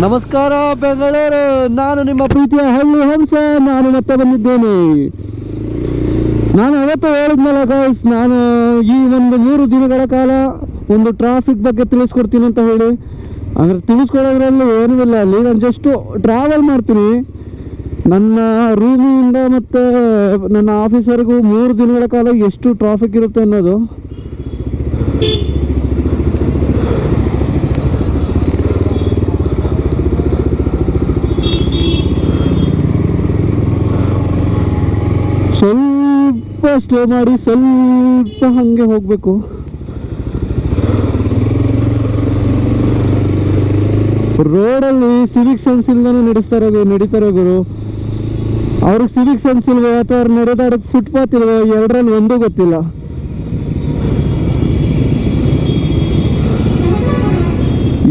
ನಮಸ್ಕಾರ ಬೆಂಗಳೂರು, ನಾನು ನಿಮ್ಮ ಪ್ರೀತಿಯ ಹಳ್ಳಿ ಹಂಸ. ನಾನು ಮತ್ತೆ ಬಂದಿದ್ದೇನೆ. ನಾನು ಅವತ್ತು ಹೇಳಿದ್ನಲ್ಲ ಗೈಸ್, ನಾನು ಈ ಒಂದು 3 ದಿನಗಳ ಕಾಲ ಒಂದು ಟ್ರಾಫಿಕ್ ಬಗ್ಗೆ ತಿಳಿಸ್ಕೊಡ್ತೀನಿ ಅಂತ ಹೇಳಿ. ಅಂದರೆ ತಿಳಿಸ್ಕೊಡೋದ್ರಲ್ಲಿ ಏನೂ ಇಲ್ಲ, ಅಲ್ಲಿ ನಾನು ಜಸ್ಟ್ ಟ್ರಾವೆಲ್ ಮಾಡ್ತೀನಿ ನನ್ನ ರೂಮಿಂದ ಮತ್ತು ನನ್ನ ಆಫೀಸರ್ಗೂ 3 ದಿನಗಳ ಕಾಲ ಎಷ್ಟು ಟ್ರಾಫಿಕ್ ಇರುತ್ತೆ ಅನ್ನೋದು. ಸ್ವಲ್ಪ ಸ್ಟೇ ಮಾಡಿ ಸ್ವಲ್ಪ ಹಾಗೆ ಹೋಗಬೇಕು. ರೋಡಲ್ಲಿ ಸಿವಿಕ್ ಸೆನ್ಸ್ ಇಲ್ದಾನೆ ನಡೀತಾರೆ ಗುರು. ಅವ್ರಿಗೆ ಸಿವಿಕ್ ಸೆನ್ಸ್ ಇಲ್ವೋ ಅಥವಾ ಅವ್ರು ನಡೆದಾಡಕ್ಕೆ ಫುಟ್ಪಾತ್ ಇಲ್ವೋ, ಎರಡರಲ್ಲಿ ಒಂದೂ ಗೊತ್ತಿಲ್ಲ.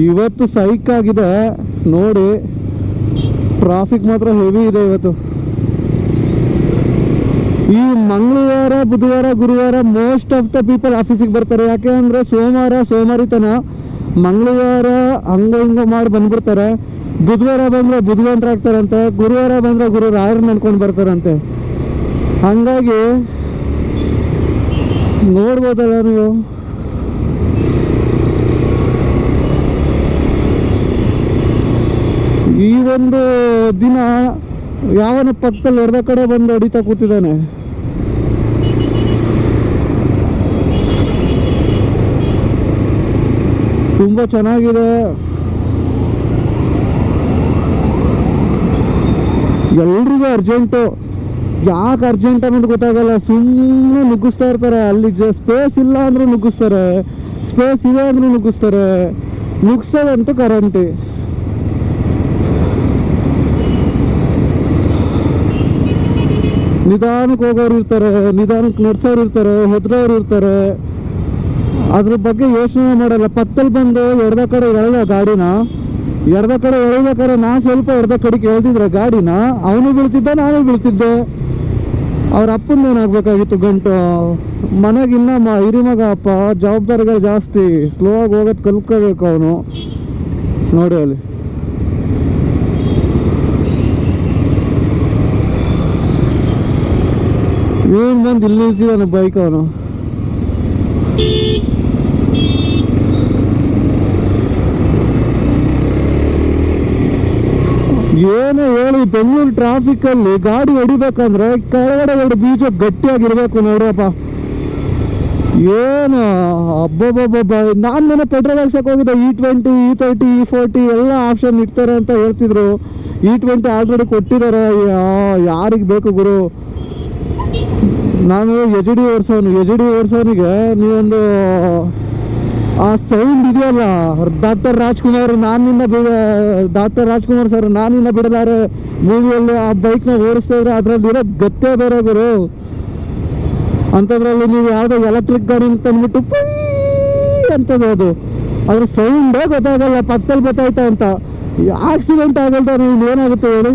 ಇವತ್ತು ಸೈಕ್ ಆಗಿದೆ ನೋಡಿ, ಟ್ರಾಫಿಕ್ ಮಾತ್ರ ಹೆವಿ ಇದೆ ಇವತ್ತು. ಈ ಮಂಗಳವಾರ, ಬುಧವಾರ, ಗುರುವಾರ ಮೋಸ್ಟ್ ಆಫ್ ದ ಪೀಪಲ್ ಆಫೀಸಿಗೆ ಬರ್ತಾರೆ. ಯಾಕೆ ಅಂದರೆ ಸೋಮಾರಿತನ, ಮಂಗಳವಾರ ಹಂಗ ಹಿಂಗ ಮಾಡಿ ಬಂದ್ಬಿಡ್ತಾರೆ. ಬುಧವಾರ ಬಂದರೆ ಬುಧವಂತರಾಗ್ತಾರಂತೆ, ಗುರುವಾರ ಬಂದರೆ ಗುರು ರಾಯರನ್ನ ಅನ್ಕೊಂಡು ಬರ್ತಾರಂತೆ. ಹಾಗಾಗಿ ನೋಡ್ಬೋದಲ್ಲ ನೀವು. ಈ ಒಂದು ದಿನ ಯಾವನ ಪಕ್ಕದಲ್ಲಿ ಹೊಡೆದ ಕಡೆ ಬಂದು ಹೊಡಿತಾ ಕೂತಿದ್ದಾನೆ. ತುಂಬ ಚೆನ್ನಾಗಿದೆ. ಎಲ್ರಿಗೂ ಅರ್ಜೆಂಟು. ಯಾಕೆ ಅರ್ಜೆಂಟ್ ಅನ್ನೋದು ಗೊತ್ತಾಗಲ್ಲ, ಸುಮ್ಮನೆ ನುಗ್ಗಿಸ್ತಾ ಇರ್ತಾರೆ. ಅಲ್ಲಿ ಸ್ಪೇಸ್ ಇಲ್ಲ ಅಂದ್ರೂ ನುಗ್ಗಿಸ್ತಾರೆ, ಸ್ಪೇಸ್ ಇದೆ ಅಂದ್ರೂ ನುಗ್ಗಿಸ್ತಾರೆ. ನುಗ್ಸೋದಂತೂ ಕರೆಂಟಿ. ನಿಧಾನಕ್ಕೆ ಹೋಗೋರು ಇರ್ತಾರೆ, ನಿಧಾನಕ್ಕೆ ನಡೆಸೋರು ಇರ್ತಾರೆ, ಹೆದ್ರೋರು ಇರ್ತಾರೆ. ಅದ್ರ ಬಗ್ಗೆ ಯೋಚನೆ ಮಾಡಲ್ಲ. ಪಕ್ಕದಲ್ಲಿ ಬಂದು ಎಡದ ಕಡೆ ಎಳೆದ ಗಾಡಿನ, ಎಡದ ಕಡೆ ಎಳಿಬೇಕಾದ್ರೆ ನಾ ಸ್ವಲ್ಪ ಎಡದ ಕಡೆಗೆ ಎಳ್ದಿದ್ರೆ ಗಾಡಿನ, ಅವನು ಬೀಳ್ತಿದ್ದ, ನಾನು ಬೀಳ್ತಿದ್ದೆ. ಅವ್ರ ಅಪ್ಪಂದೇನಾಗಬೇಕಾಗಿತ್ತು ಗಂಟು. ಮನೆಗಿನ್ನ ಹಿರಿಮಗ ಅಪ್ಪ, ಜವಾಬ್ದಾರಿಗಳು ಜಾಸ್ತಿ. ಸ್ಲೋ ಆಗಿ ಹೋಗೋದು ಕಲ್ತ್ಕೋಬೇಕು ಅವನು. ನೋಡಿ ಅಲ್ಲಿ ಏನು ಬಂದು ಇಲ್ಲಿ ನಿಲ್ಸಿದಾನೆ ಬೈಕ್ ಅವನು. ಏನೋ ಹೇಳಿ, ಬೆಂಗಳೂರು ಟ್ರಾಫಿಕಲ್ಲಿ ಗಾಡಿ ಹೊಡಿಬೇಕಂದ್ರೆ ಕೆಳಗಡೆ 2 ಬೀಜ ಗಟ್ಟಿಯಾಗಿರ್ಬೇಕು ನೋಡ್ರಪ್ಪ. ಏನು ಅಬ್ಬಬ್ಬಬ್ಬ. ನಾನು ಮನೆ ಪೆಟ್ರೋಲ್ ಹಾಕ್ಸಕ್ಕೆ ಹೋಗಿದ್ದೆ. E20, E30, E40 ಎಲ್ಲ ಆಪ್ಷನ್ ಇಡ್ತಾರೆ ಅಂತ ಹೇಳ್ತಿದ್ರು. E20 ಆಲ್ರೆಡಿ ಕೊಟ್ಟಿದ್ದಾರೆ. ಯಾರಿಗೆ ಬೇಕು ಗುರು. ನಾನು ಎಚ್ ಡಿ ಓಡಿಸೋನಿಗೆ ನೀವೊಂದು ಆ ಸೌಂಡ್ ಇದೆಯಲ್ಲ, ಡಾಕ್ಟರ್ ರಾಜ್ಕುಮಾರ್ ಸರ್ ನಾನಿನ್ನ ಬಿಡಲಾರೆ ಮೂವಿಯಲ್ಲಿ ಆ ಬೈಕ್ನ ಓಡಿಸ್ತಾ ಇದ್ರೆ ಅದ್ರಲ್ಲಿ ಇರೋ ಗತ್ತೆ ಬೇರೆ ಗುರು. ಅಂಥದ್ರಲ್ಲಿ ನೀವು ಯಾವುದೋ ಎಲೆಕ್ಟ್ರಿಕ್ ಗಾಡಿ ಅಂತ ಅಂದ್ಬಿಟ್ಟು ಪೈ ಅಂತದೆ, ಅದ್ರ ಸೌಂಡೇ ಗೊತ್ತಾಗಲ್ಲ ಪಕ್ಕದಲ್ಲಿ ಗೊತ್ತಾಯ್ತಾ ಅಂತ. ಆಕ್ಸಿಡೆಂಟ್ ಆಗಲ್ದ ನೀವು ಏನಾಗುತ್ತೆ ಹೇಳಿ.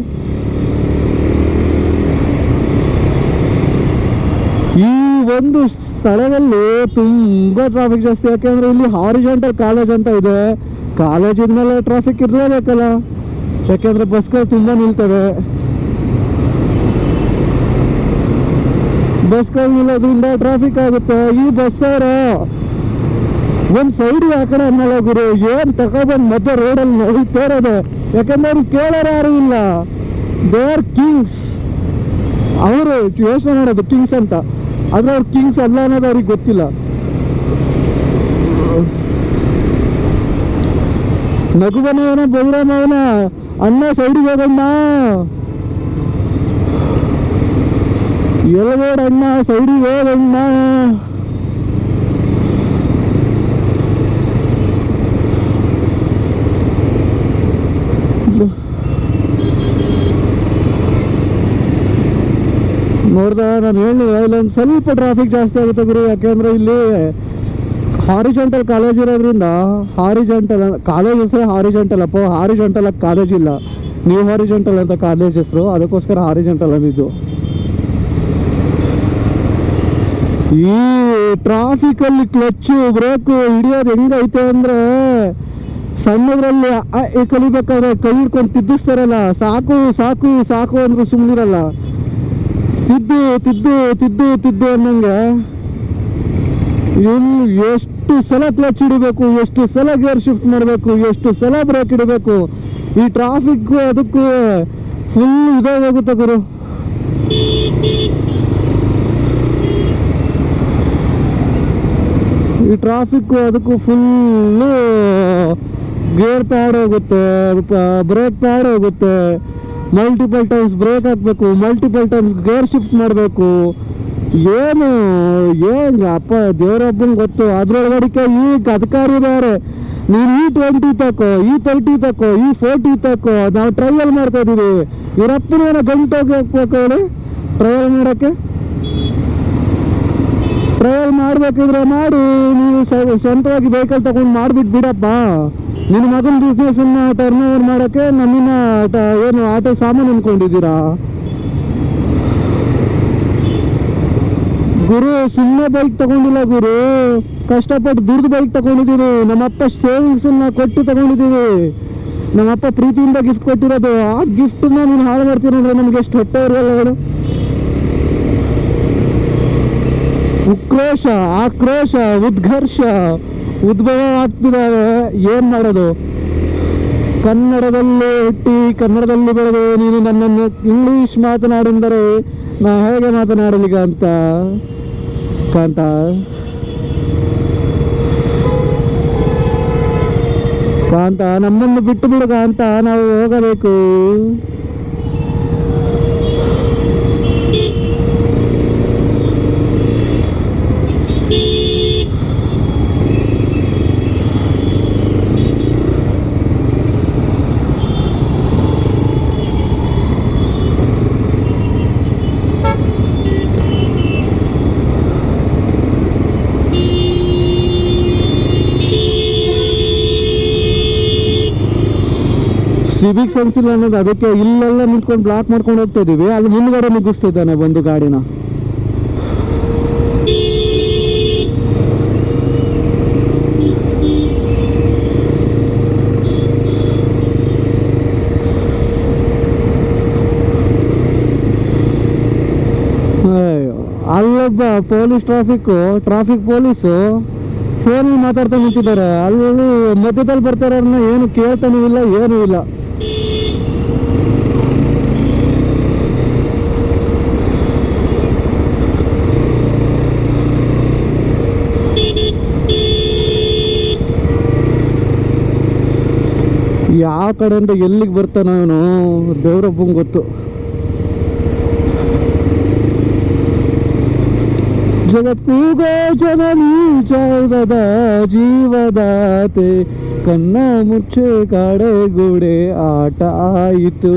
ಈ ಒಂದು ಸ್ಥಳದಲ್ಲಿ ತುಂಬ ಟ್ರಾಫಿಕ್ ಜಾಸ್ತಿ. ಯಾಕೆಂದರೆ ಇಲ್ಲಿ ಹಾರಿಜಾಂಟಲ್ ಕಾಲೇಜ್ ಅಂತ ಇದೆ. ಕಾಲೇಜ್ ಇದ್ಮೇಲೆ ಟ್ರಾಫಿಕ್ ಇರಲೇಬೇಕಲ್ಲ, ಯಾಕೆಂದರೆ ಬಸ್ಗಳು ತುಂಬ ನಿಲ್ತವೆ. ಬಸ್ಗಳು ನಿಲ್ಲೋದ್ರಿಂದ ಟ್ರಾಫಿಕ್ ಆಗುತ್ತೆ. ಈ ಬಸ್ಸವರು ಒಂದು ಸೈಡಿಗೆ ಆ ಕಡೆ ಅನ್ನಲ್ಲ ಗುರು, ಏನು ತಗೊಬಂದು ಮಧ್ಯೆ ರೋಡಲ್ಲಿ ನಡೀತಾ ಇರೋದು. ಯಾಕೆಂದ್ರೆ ಅವ್ರು ಕೇಳೋರು ಯಾರು ಇಲ್ಲ. They are Kings. ಅವರು ಯೋಚನೆ ಮಾಡೋದು ಕಿಂಗ್ಸ್ ಅಂತ, ಆದ್ರೆ ಅವ್ರು ಕಿಂಗ್ಸ್ ಅಲ್ಲ ಅನ್ನೋದು ಅವ್ರಿಗೆ ಗೊತ್ತಿಲ್ಲ. ನಗುವನ ಏನೋ ಬೈರಾಮವನ ಅಣ್ಣ ಸೈಡಿಗೆ ಹೋಗಣ್ಣ, ಎಳಗೋಡ ಅಣ್ಣ ಸೈಡಿಗೆ ಹೋಗಣ್ಣ. ನೋಡ್ದ ನಾನು ಹೇಳಿಲ್ಲ, ಇಲ್ಲೊಂದು ಸ್ವಲ್ಪ ಟ್ರಾಫಿಕ್ ಜಾಸ್ತಿ ಆಗುತ್ತೆ ಗುರು. ಯಾಕೆಂದರೆ ಇಲ್ಲಿ ಹಾರಿಜಾಂಟಲ್ ಕಾಲೇಜ್ ಇರೋದ್ರಿಂದ, ಹಾರಿಜಾಂಟಲ್ ಕಾಲೇಜ್ ಹೆಸರೇ ಹಾರಿಜಾಂಟಲ್ ಅಪ್ಪ, ಹಾರಿಜಾಂಟಲ್ ಕಾಲೇಜ್ ಇಲ್ಲ, ನ್ಯೂ ಹಾರಿಜಾಂಟಲ್ ಅಂತ ಕಾಲೇಜ್ ಹೆಸರು, ಅದಕ್ಕೋಸ್ಕರ ಹಾರಿಜಾಂಟಲ್ ಅಂದಿದ್ದು. ಈ ಟ್ರಾಫಿಕಲ್ಲಿ ಕ್ಲಚ್ಚು ಬ್ರೇಕು ಹಿಡಿಯೋದು ಹೆಂಗೈತೆ ಅಂದರೆ ಸಣ್ಣದ್ರಲ್ಲಿ ಕಲಿಬೇಕಾದ್ರೆ ಕೈ ಹಿಡ್ಕೊಂಡು ತಿದ್ದಿಸ್ತಾರಲ್ಲ, ಸಾಕು ಸಾಕು ಸಾಕು ಅಂದ್ರು ಸುಮ್ಮನಿರಲ್ಲ, ತಿದ್ದು ತಿದ್ದು ತಿದ್ದು ತಿದ್ದು ಅನ್ನಂಗೆ ಎಷ್ಟು ಸಲ ಕ್ಲಚ್ ಹಿಡಿಬೇಕು, ಎಷ್ಟು ಸಲ ಗೇರ್ ಶಿಫ್ಟ್ ಮಾಡಬೇಕು, ಎಷ್ಟು ಸಲ ಬ್ರೇಕ್ ಹಿಡಬೇಕು. ಈ ಟ್ರಾಫಿಕ್ ಅದಕ್ಕೂ ಫುಲ್ ಇದೇ ಹೋಗುತ್ತೆ ಗುರು. ಈ ಟ್ರಾಫಿಕ್ ಅದಕ್ಕೂ ಫುಲ್ಲು ಗೇರ್ ಪ್ಯಾಡ್ ಹೋಗುತ್ತೆ, ಬ್ರೇಕ್ ಪ್ಯಾಡ್ ಹೋಗುತ್ತೆ, ಮಲ್ಟಿಪಲ್ ಟೈಮ್ಸ್ ಬ್ರೇಕ್ ಹಾಕಬೇಕು, ಮಲ್ಟಿಪಲ್ ಟೈಮ್ಸ್ ಗೇರ್ ಶಿಫ್ಟ್ ಮಾಡಬೇಕು. ಏನು ಅಪ್ಪ ದೇವರೊಬ್ಬನ ಗೊತ್ತು. ಅದ್ರೊಳಗಡಿಕೆ ಈ ಅಧಿಕಾರಿ ಬೇರೆ, ನೀನು E20 ತಕೋ, E30 ತಕೋ, E40 ತಕೋ, ನಾವು ಟ್ರಯಲ್ ಮಾಡ್ತಾ ಇದೀವಿ. ಇವರಪ್ಪನೇನೋ ಗಂಟೆ ಹೋಗ್ಬೇಕು ಹೇಳಿ ಟ್ರಯಲ್ ಮಾಡೋಕ್ಕೆ. ಟ್ರಯಲ್ ಮಾಡ್ಬೇಕಿದ್ರೆ ಮಾಡು, ನೀವು ಸ್ವಂತವಾಗಿ ವೆಹಿಕಲ್ ತಗೊಂಡು ಮಾಡಿಬಿಟ್ಟು ಬಿಡಪ್ಪ. ನಿನ್ನ ಮಗನ ಬಿಸ್ನೆಸ್ಸನ್ನು ಟರ್ನ್ ಓವರ್ ಮಾಡೋಕ್ಕೆ ನಮ್ಮನ್ನ ಏನು ಆಟೋ ಸಾಮಾನು ಅಂದ್ಕೊಂಡಿದ್ದೀರಾ ಗುರು? ಸುಮ್ಮನೆ ಬೈಕ್ ತಗೊಂಡಿಲ್ಲ ಗುರು, ಕಷ್ಟಪಟ್ಟು ದುಡ್ದು ಬೈಕ್ ತಗೊಂಡಿದ್ದೀವಿ. ನಮ್ಮಪ್ಪ ಸೇವಿಂಗ್ಸನ್ನ ಕೊಟ್ಟು ತಗೊಂಡಿದ್ದೀವಿ. ನಮ್ಮಪ್ಪ ಪ್ರೀತಿಯಿಂದ ಗಿಫ್ಟ್ ಕೊಟ್ಟಿರೋದು. ಆ ಗಿಫ್ಟನ್ನ ನೀನು ಹಾಳು ಮಾಡ್ತೀನಿ ಅಂದರೆ ನಮ್ಗೆ ಎಷ್ಟು ಹೊಟ್ಟೆ ಇರಲ್ಲ ಹೇಳು. ಉಕ್ರೋಶ, ಆಕ್ರೋಶ, ಉದ್ಘರ್ಷ ಉದ್ಭವ ಆಗ್ತಿದ್ದಾವೆ. ಏನು ಮಾಡೋದು? ಕನ್ನಡದಲ್ಲಿ ಹುಟ್ಟಿ ಕನ್ನಡದಲ್ಲಿ ಬೆಳೆದು ನೀನು ನನ್ನನ್ನು ಇಂಗ್ಲೀಷ್ ಮಾತನಾಡೆಂದರೆ ನಾ ಹೇಗೆ ಮಾತನಾಡಲಿಗ ಅಂತ ಕಾಂತ. ಕಾಂತ ನಮ್ಮನ್ನು ಬಿಟ್ಟು ಬಿಡುಗ ಅಂತ ನಾವು ಹೋಗಬೇಕು. ಸಿವಿಕ್ ಸೆನ್ಸ್ ಇಲ್ಲ ಅನ್ನೋದು ಅದಕ್ಕೆ ಇಲ್ಲೆಲ್ಲ ನಿಂತ್ಕೊಂಡು ಬ್ಲಾಕ್ ಮಾಡ್ಕೊಂಡು ಹೋಗ್ತಾ ಇದೀವಿ. ಅಲ್ಲಿ ಮುಂದ್ಗಡೆ ಮುಗಿಸ್ತಿದ್ದಾನೆ ಬಂದು ಗಾಡಿನ. ಅಲ್ಲೊಬ್ಬ ಟ್ರಾಫಿಕ್ ಪೊಲೀಸು ಫೋನಲ್ಲಿ ಮಾತಾಡ್ತಾ ನಿಂತಿದ್ದಾರೆ. ಅಲ್ಲಿ ಮಧ್ಯದಲ್ಲಿ ಬರ್ತಾರನ್ನ ಏನು ಕೇಳ್ತಾನೂ ಇಲ್ಲ, ಏನೂ ಇಲ್ಲ. ಯಾವ ಕಡೆಯಿಂದ ಎಲ್ಲಿಗೆ ಬರ್ತಾನ ಅವನು ದೇವ್ರೊಬ್ಬಂಗೆ ಗೊತ್ತು. ಜಗತ್ಕೂಗೋ ಜನನಿ ಜೈವದ ಜೀವದಾತೆ, ಕಣ್ಣ ಮುಚ್ಚೆ ಕಡೆಗೂಡೆ ಆಟ ಆಯಿತು.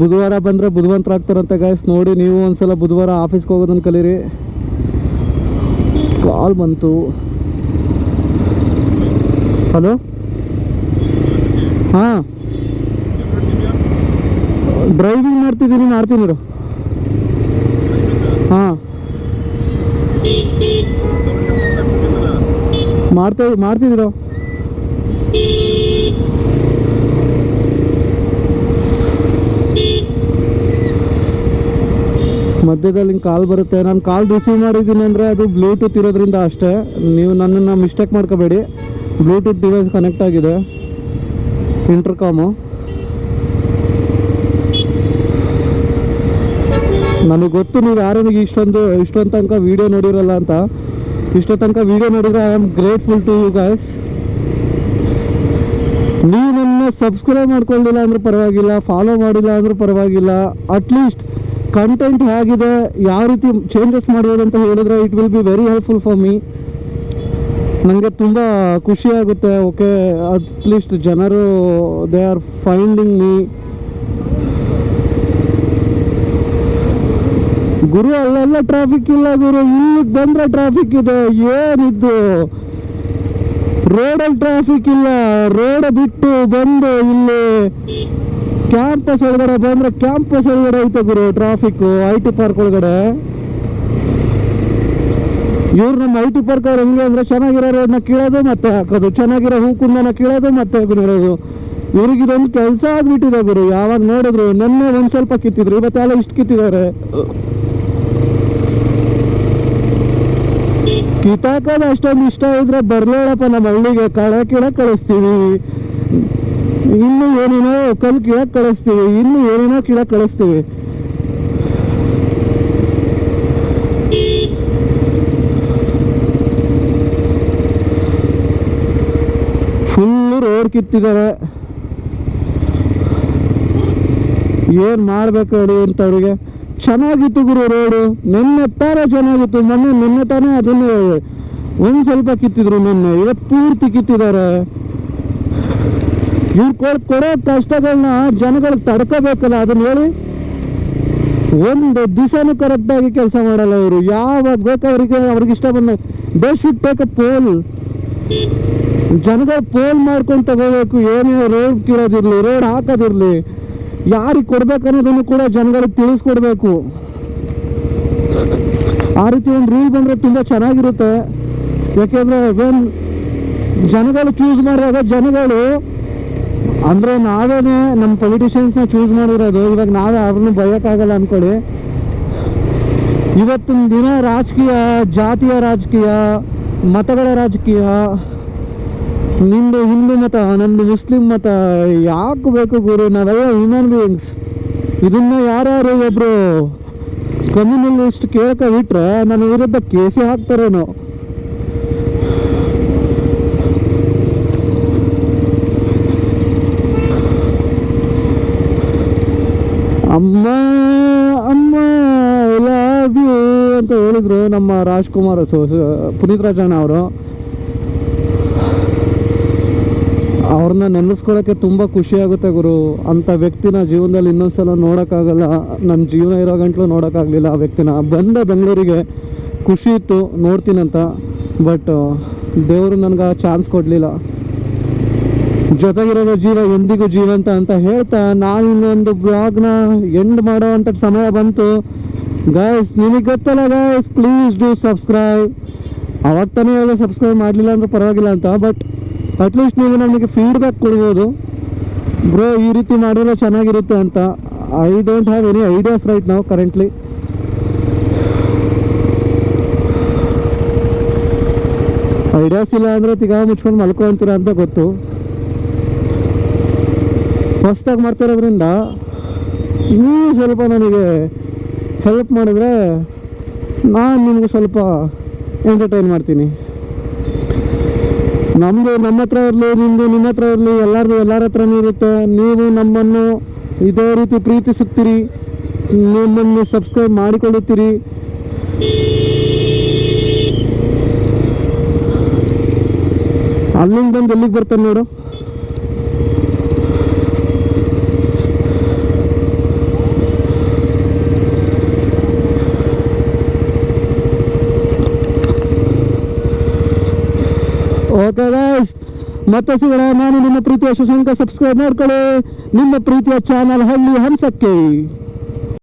ಬುಧವಾರ ಬಂದರೆ ಬುದ್ಧಿವಂತರಾಗ್ತಾರಂತೆ ಗಾಯ್ಸ್. ನೋಡಿ ನೀವು ಒಂದ್ಸಲ ಬುಧವಾರ ಆಫೀಸ್ಗೆ ಹೋಗೋದನ್ನು ಕಲೀರಿ. ಕಾಲ್ ಬಂತು. ಹಲೋ, ಹಾಂ ಡ್ರೈವಿಂಗ್ ಮಾಡ್ತೀನಿ ಇರು. ಹಾಂ ಮಾಡ್ತಿದ್ದೀರೋ? ಮಧ್ಯದಲ್ಲಿ ಹಿಂಗೆ ಕಾಲ್ ಬರುತ್ತೆ. ನಾನು ಕಾಲ್ ರಿಸೀವ್ ಮಾಡಿದ್ದೀನಿ ಅಂದರೆ ಅದು ಬ್ಲೂಟೂತ್ ಇರೋದ್ರಿಂದ ಅಷ್ಟೇ. ನೀವು ನನ್ನನ್ನು ಮಿಸ್ಟೇಕ್ ಮಾಡ್ಕೋಬೇಡಿ. ಬ್ಲೂಟೂತ್ ಡಿವೈಸ್ ಕನೆಕ್ಟ್ ಆಗಿದೆ, ಇಂಟರ್ಕಾಮು. ನನಗೆ ಗೊತ್ತು ನೀವು ಯಾರಿಗೆ ಇಷ್ಟೊಂದು ತನಕ ವೀಡಿಯೋ ನೋಡಿರಲ್ಲ ಅಂತ. ಇಷ್ಟೋ ತನಕ ವೀಡಿಯೋ ನೋಡಿದರೆ I am grateful to you guys. ನೀವು ನನ್ನ ಸಬ್ಸ್ಕ್ರೈಬ್ ಮಾಡ್ಕೊಳ್ಳಿಲ್ಲ ಅಂದರೂ ಪರವಾಗಿಲ್ಲ, ಫಾಲೋ ಮಾಡಿಲ್ಲ ಅಂದರೂ ಪರವಾಗಿಲ್ಲ. ಅಟ್ಲೀಸ್ಟ್ ಕಂಟೆಂಟ್ ಹೇಗಿದೆ, ಯಾವ ರೀತಿ ಚೇಂಜಸ್ ಮಾಡ್ಬೋದು ಅಂತ ಹೇಳಿದ್ರೆ it will be very helpful for me. ನನಗೆ ತುಂಬ ಖುಷಿಯಾಗುತ್ತೆ. ಓಕೆ, ಅಟ್ಲೀಸ್ಟ್ ಜನರು ದೇ ಆರ್ ಫೈಂಡಿಂಗ್ ಮೀ. ಗುರು ಅಲ್ಲೆಲ್ಲ ಟ್ರಾಫಿಕ್ ಇಲ್ಲ ಗುರು, ಇಲ್ಲಿಗೆ ಬಂದರೆ ಟ್ರಾಫಿಕ್ ಇದೆ. ಏನಿದ್ದು ರೋಡಲ್ಲಿ ಟ್ರಾಫಿಕ್ ಇಲ್ಲ, ರೋಡ್ ಬಿಟ್ಟು ಬಂದು ಇಲ್ಲಿ ಕ್ಯಾಂಪಸ್ ಒಳಗಡೆ ಬಂದ್ರೆ ಕ್ಯಾಂಪಸ್ ಒಳಗಡೆ ಐತೆ ಗುರು ಟ್ರಾಫಿಕ್. IT ಪಾರ್ಕ್ ಒಳಗಡೆ ಇವ್ರು ನಮ್ಮ IT ಪಾರ್ಕ್ ಅವ್ರು ಹೆಂಗೆ ಅಂದ್ರೆ ಚೆನ್ನಾಗಿರೋ ರೋಡ್ನ ಕೀಳೋದು ಮತ್ತೆ ಹಾಕೋದು, ಚೆನ್ನಾಗಿರೋ ಹೂಕುಂದನ ಕೀಳೋದು ಮತ್ತೆ ಇರೋದು. ಇವ್ರಿಗೆ ಇದೊಂದು ಕೆಲಸ ಆಗ್ಬಿಟ್ಟಿದೆ ಗುರು. ಯಾವಾಗ ನೋಡಿದ್ರು ನೆನ್ನೆ ಒಂದ್ ಸ್ವಲ್ಪ ಕಿತ್ತಿದ್ರು, ಇವತ್ತೆಲ್ಲ ಇಷ್ಟು ಕಿತ್ತಿದ್ದಾರೆ. ಕಿತ್ತಾಕೋದು ಅಷ್ಟೊಂದು ಇಷ್ಟ ಇದ್ರೆ ಬರ್ಲೇಳಪ್ಪ ನಮ್ಮ ಹಳ್ಳಿಗೆ. ಕಳೆ ಕೀಳಕ್ ಕಳಿಸ್ತೀವಿ, ಇನ್ನು ಏನೇನೋ ಕಲ್ ಕೀಳಕ್ ಕಳಿಸ್ತೀವಿ, ಇನ್ನು ಏನೇನೋ ಕೀಳಕ್ ಕಳಿಸ್ತೀವಿ. ಫುಲ್ಲು ರೋಡ್ ಕಿತ್ತಿದ್ದಾರೆ. ಏನ್ ಮಾಡ್ಬೇಕು ಹೇಳಿ ಅಂತವ್ರಿಗೆ. ಚೆನ್ನಾಗಿತ್ತು ಗುರು ರೋಡು, ನಿನ್ನೆ ತಾನೇ ಚೆನ್ನಾಗಿತ್ತು. ನಿನ್ನೆ ತಾನೇ ಅದನ್ನೇ ಒಂದ್ ಸ್ವಲ್ಪ ಕಿತ್ತಿದ್ರು, ನಿನ್ನೆ ಇವತ್ತು ಪೂರ್ತಿ ಕಿತ್ತಿದ್ದಾರೆ. ಇವ್ರು ಕೊಡೋ ಕಷ್ಟಗಳನ್ನ ಜನಗಳಿಗೆ ತಡ್ಕೋಬೇಕಲ್ಲ, ಅದನ್ನ ಹೇಳಿ. ಒಂದು ದಿವಸನೂ ಕರೆಕ್ಟಾಗಿ ಕೆಲಸ ಮಾಡಲ್ಲ ಇವರು. ಯಾವಾಗ ಬೇಕು ಅವ್ರಿಗೆ ಇಷ್ಟ ಬಂದ they should take a poll. ಜನಗಳು ಪೋಲ್ ಮಾಡ್ಕೊಂಡು ತಗೋಬೇಕು. ಏನೇ ರೋಡ್ ಕೀಳೋದಿರ್ಲಿ, ರೋಡ್ ಹಾಕೋದಿರ್ಲಿ, ಯಾರಿಗೆ ಕೊಡ್ಬೇಕು ಅನ್ನೋದನ್ನು ಕೂಡ ಜನಗಳಿಗೆ ತಿಳಿಸ್ಕೊಡ್ಬೇಕು. ಆ ರೀತಿ ಒಂದು ರೂಲ್ ಬಂದರೆ ತುಂಬ ಚೆನ್ನಾಗಿರುತ್ತೆ. ಯಾಕೆಂದರೆ ಜನಗಳು ಚೂಸ್ ಮಾಡಿದಾಗ ಜನಗಳು ಅಂದರೆ ನಾವೇನೇ ನಮ್ಮ ಪೊಲಿಟಿಷಿಯನ್ಸ್ನ ಚೂಸ್ ಮಾಡಿರೋದು. ಇವಾಗ ನಾವೇ ಅವ್ರನ್ನ ಬಯೋಕ್ಕಾಗಲ್ಲ ಅಂದ್ಕೊಳ್ಳಿ. ಇವತ್ತಿನ ದಿನ ರಾಜಕೀಯ, ಜಾತಿಯ ರಾಜಕೀಯ, ಮತಗಳ ರಾಜಕೀಯ, ನಿಂದು ಹಿಂದೂ ಮತ, ನಂದು ಮುಸ್ಲಿಂ ಮತ ಯಾಕೆ ಬೇಕು ಗುರು? ನಾವೆಲ್ಲ ಹ್ಯೂಮನ್ ಬೀಯಿಂಗ್ಸ್. ಇದನ್ನ ಯಾರು ಒಬ್ರು ಕಮ್ಯುನಲಿಸ್ಟ್ ಕೇಳ್ಕೊಬಿಟ್ರೆ ನನ್ನ ವಿರುದ್ಧ ಕೇಸೇ ಹಾಕ್ತಾರೇನೋ. ಅಮ್ಮ ಅಮ್ಮ ಐ ಲವ್ ಯು ಅಂತ ಹೇಳಿದ್ರು ನಮ್ಮ ರಾಜ್ಕುಮಾರ್, ಪುನೀತ್ ರಾಜಣ್ಣ ಅವರು. ಅವ್ರನ್ನ ನೆನೆಸ್ಕೊಳ್ಳೋಕ್ಕೆ ತುಂಬ ಖುಷಿಯಾಗುತ್ತೆ ಗುರು. ಅಂಥ ವ್ಯಕ್ತಿನ ಜೀವನದಲ್ಲಿ ಇನ್ನೊಂದ್ಸಲ ನೋಡೋಕ್ಕಾಗಲ್ಲ. ನನ್ನ ಜೀವನ ಇರೋ ಗಂಟಲು ನೋಡೋಕ್ಕಾಗಲಿಲ್ಲ ಆ ವ್ಯಕ್ತಿನ. ಬಂದೆ ಬೆಂಗಳೂರಿಗೆ, ಖುಷಿ ಇತ್ತು ನೋಡ್ತೀನಂತ. ಬಟ್ ದೇವರು ನನಗೆ ಆ ಚಾನ್ಸ್ ಕೊಡಲಿಲ್ಲ. ಜೊತೆಗಿರೋದು ಜೀವ ಎಂದಿಗೂ ಜೀವಂತ ಅಂತ ಹೇಳ್ತಾ ನಾನು ಇನ್ನೊಂದು ಬ್ಲಾಗ್ನ ಎಂಡ್ ಮಾಡೋ ಅಂಥ ಸಮಯ ಬಂತು. ಗೈಸ್, ನಿಮಗೆ ಗೊತ್ತಲ್ಲ ಗೈಸ್, ಪ್ಲೀಸ್ ಡೂ ಸಬ್ಸ್ಕ್ರೈಬ್. ಅವಾಗ ತಾನೇ ಇವಾಗ ಸಬ್ಸ್ಕ್ರೈಬ್ ಮಾಡಲಿಲ್ಲ ಅಂದ್ರೆ ಪರವಾಗಿಲ್ಲ ಅಂತ. ಬಟ್ ಅಟ್ಲೀಸ್ಟ್ ನೀವು ನಮಗೆ ಫೀಡ್ಬ್ಯಾಕ್ ಕೊಡ್ಬೋದು, ಬ್ರೋ ಈ ರೀತಿ ಮಾಡಿದ್ರೆ ಚೆನ್ನಾಗಿರುತ್ತೆ ಅಂತ. I don't have any ideas right ನಾವು ಕರೆಂಟ್ಲಿ. ಐಡಿಯಾಸ್ ಇಲ್ಲ ಅಂದರೆ ತಿಗಾ ಮುಚ್ಕೊಂಡು ಮಲ್ಕೊ ಅಂತೀರ ಅಂತ ಗೊತ್ತು. ಹೊಸ್ದಾಗಿ ಮಾಡ್ತಿರೋದ್ರಿಂದ ನೀವು ಸ್ವಲ್ಪ ನನಗೆ ಹೆಲ್ಪ್ ಮಾಡಿದ್ರೆ ನಾನು ನಿಮಗೆ ಸ್ವಲ್ಪ ಎಂಟರ್ಟೈನ್ ಮಾಡ್ತೀನಿ. ನಮ್ಮದು ನಮ್ಮ ಹತ್ರ ಇರಲಿ, ನಿಮ್ಮದು ನಿಮ್ಮ ಹತ್ರ ಇರಲಿ, ಎಲ್ಲರ ಹತ್ರನೂ ಇರುತ್ತೆ. ನೀವು ನಮ್ಮನ್ನು ಇದೇ ರೀತಿ ಪ್ರೀತಿಸುತ್ತೀರಿ, ನಮ್ಮನ್ನು ಸಬ್ಸ್ಕ್ರೈಬ್ ಮಾಡಿಕೊಳ್ಳುತ್ತೀರಿ. ಅಲ್ಲಿಂದ ಬಂದು ಎಲ್ಲಿಗೆ ಬರ್ತಾನೆ ನೋಡು. ಓಕೆ ಗೈಸ್, ಮತ್ತೆ ಸಿಗೋಣ. ನಾನು ನಿಮ್ಮ ಪ್ರೀತಿಯ ಶಶಾಂಕ. ಸಬ್ಸ್ಕ್ರೈಬ್ ಮಾಡ್ಕೊಳ್ಳಿ ನಿಮ್ಮ ಪ್ರೀತಿಯ ಚಾನಲ್ ಹಳ್ಳಿ ಹಂಸಕ್ಕೆ.